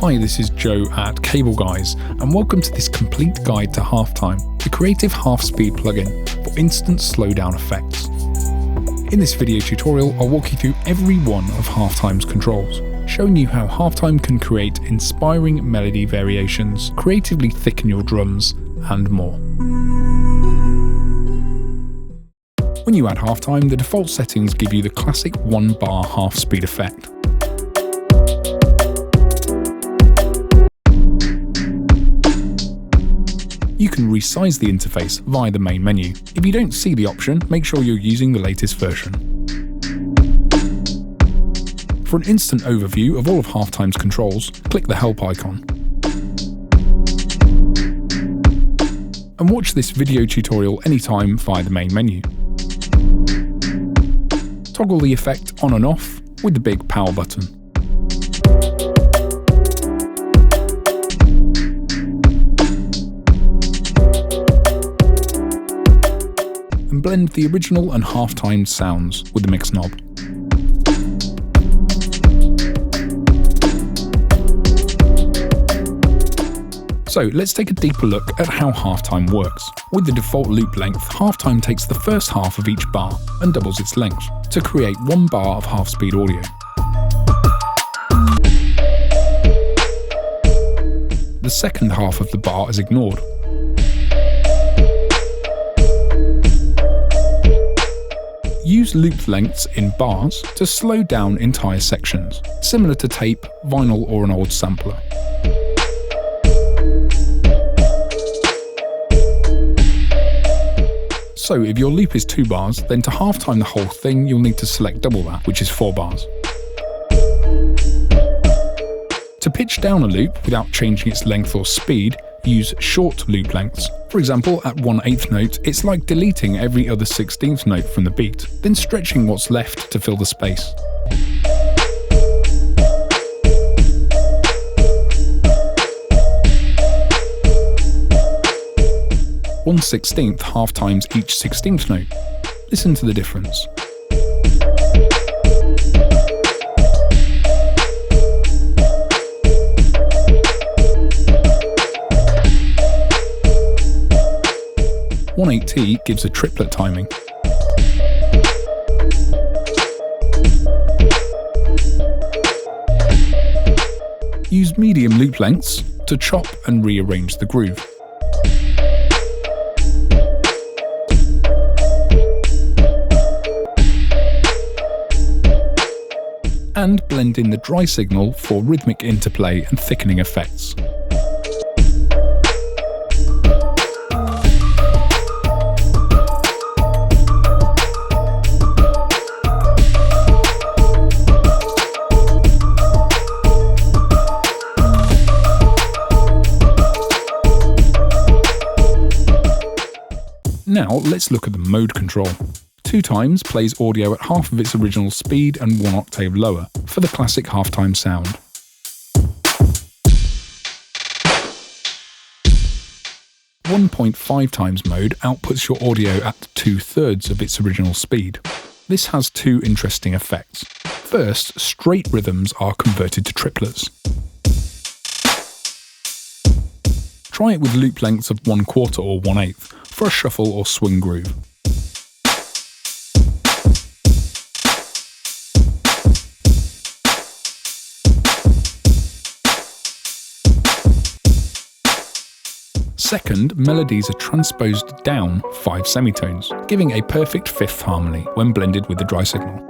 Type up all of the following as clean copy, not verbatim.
Hi, this is Joe at Cableguys, and welcome to this complete guide to HalfTime, the creative half-speed plugin for instant slowdown effects. In this video tutorial, I'll walk you through every one of HalfTime's controls, showing you how HalfTime can create inspiring melody variations, creatively thicken your drums, and more. When you add HalfTime, the default settings give you the classic 1-bar half-speed effect. You can resize the interface via the main menu. If you don't see the option, make sure you're using the latest version. For an instant overview of all of HalfTime's controls, click the help icon. And watch this video tutorial anytime via the main menu. Toggle the effect on and off with the big power button. And blend the original and HalfTime sounds with the mix knob. So let's take a deeper look at how HalfTime works. With the default loop length, HalfTime takes the first half of each bar and doubles its length to create 1 bar of half-speed audio. The second half of the bar is ignored. Use loop lengths in bars to slow down entire sections, similar to tape, vinyl, or an old sampler. So if your loop is 2 bars, then to HalfTime the whole thing, you'll need to select double that, which is 4 bars. To pitch down a loop without changing its length or speed, use short loop lengths. For example, at 1/8 note, it's like deleting every other 16th note from the beat, then stretching what's left to fill the space. One 1/16 half-times each 16th note. Listen to the difference. T gives a triplet timing. Use medium loop lengths to chop and rearrange the groove. And blend in the dry signal for rhythmic interplay and thickening effects. Now let's look at the mode control. 2 times plays audio at half of its original speed and 1 octave lower for the classic HalfTime sound. 1.5 times mode outputs your audio at 2/3 of its original speed. This has 2 interesting effects. First, straight rhythms are converted to triplets. Try it with loop lengths of 1/4 or 1/8 for a shuffle or swing groove. Second, melodies are transposed down 5 semitones, giving a perfect 5th harmony when blended with the dry signal.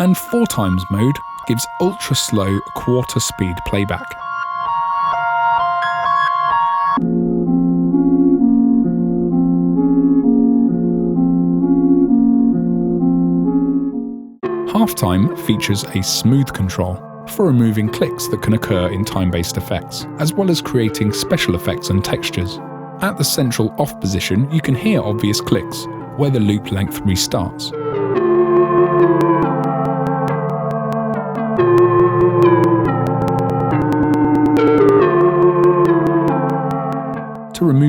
And 4 times mode gives ultra slow 1/4 speed playback. HalfTime features a smooth control for removing clicks that can occur in time-based effects, as well as creating special effects and textures. At the central off position, you can hear obvious clicks, where the loop length restarts.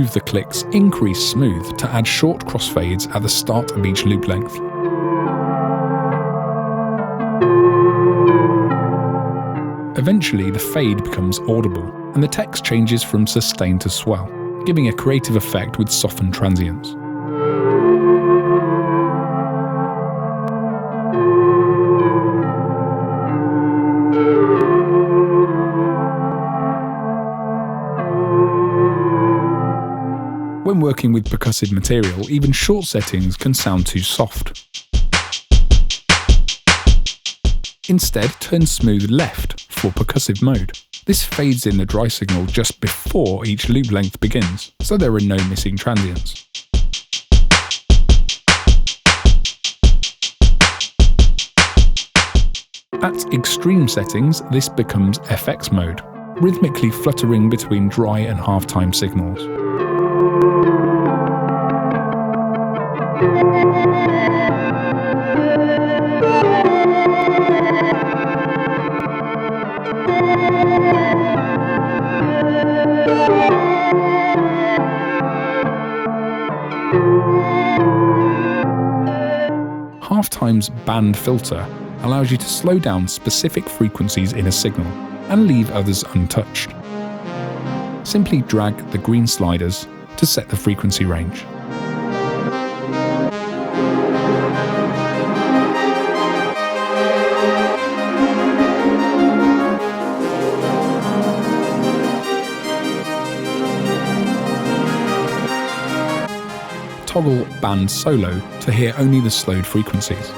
remove the clicks increase smooth to add short crossfades at the start of each loop length. Eventually, the fade becomes audible, and the text changes from sustain to swell, giving a creative effect with softened transients. When working with percussive material, even short settings can sound too soft. Instead, turn smooth left for percussive mode. This fades in the dry signal just before each loop length begins, so there are no missing transients. At extreme settings, this becomes FX mode, rhythmically fluttering between dry and half-time signals. HalfTime's band filter allows you to slow down specific frequencies in a signal and leave others untouched. Simply drag the green sliders to set the frequency range. Toggle band solo to hear only the slowed frequencies.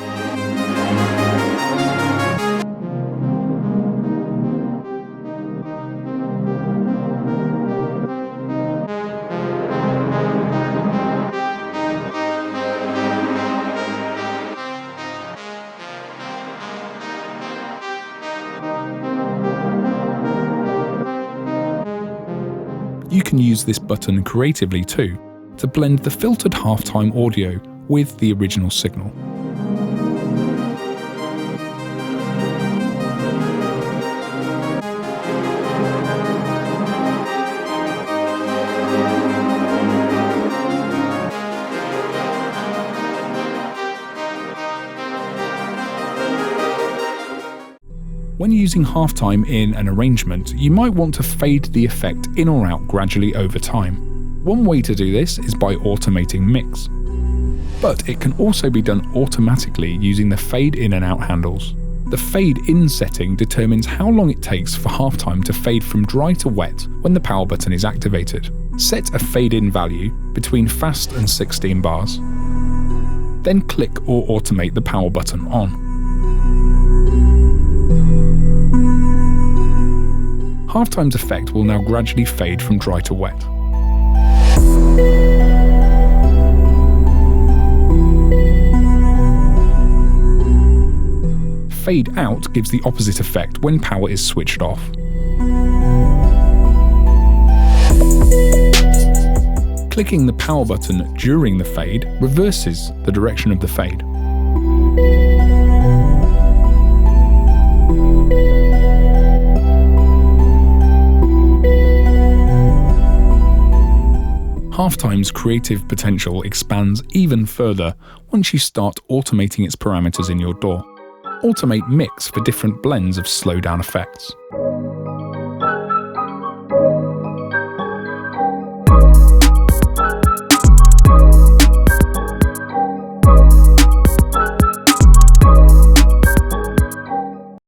You can use this button creatively too, to blend the filtered half-time audio with the original signal. When using half-time in an arrangement, you might want to fade the effect in or out gradually over time. One way to do this is by automating mix, but it can also be done automatically using the fade in and out handles. The fade in setting determines how long it takes for half-time to fade from dry to wet when the power button is activated. Set a fade in value between fast and 16 bars. Then click or automate the power button on. HalfTime's effect will now gradually fade from dry to wet. Fade out gives the opposite effect when power is switched off. Clicking the power button during the fade reverses the direction of the fade. HalfTime's creative potential expands even further once you start automating its parameters in your DAW. Automate mix for different blends of slowdown effects.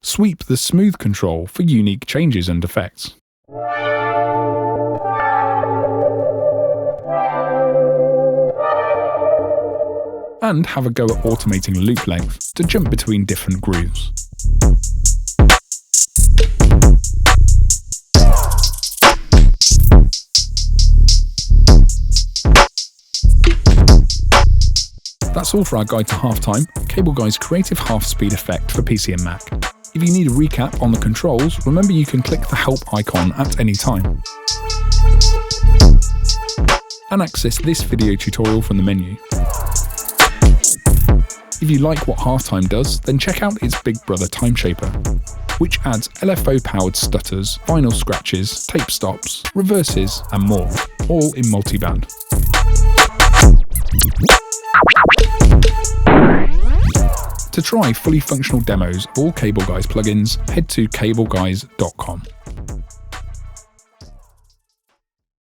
Sweep the smooth control for unique changes and effects. And have a go at automating loop length to jump between different grooves. That's all for our guide to HalfTime, Cableguys' creative half-speed effect for PC and Mac. If you need a recap on the controls, remember you can click the help icon at any time. And access this video tutorial from the menu. If you like what HalfTime does, then check out its big brother TimeShaper. which adds LFO-powered stutters, vinyl scratches, tape stops, reverses, and more, all in multiband. To try fully functional demos of all Cableguys plugins, head to cableguys.com.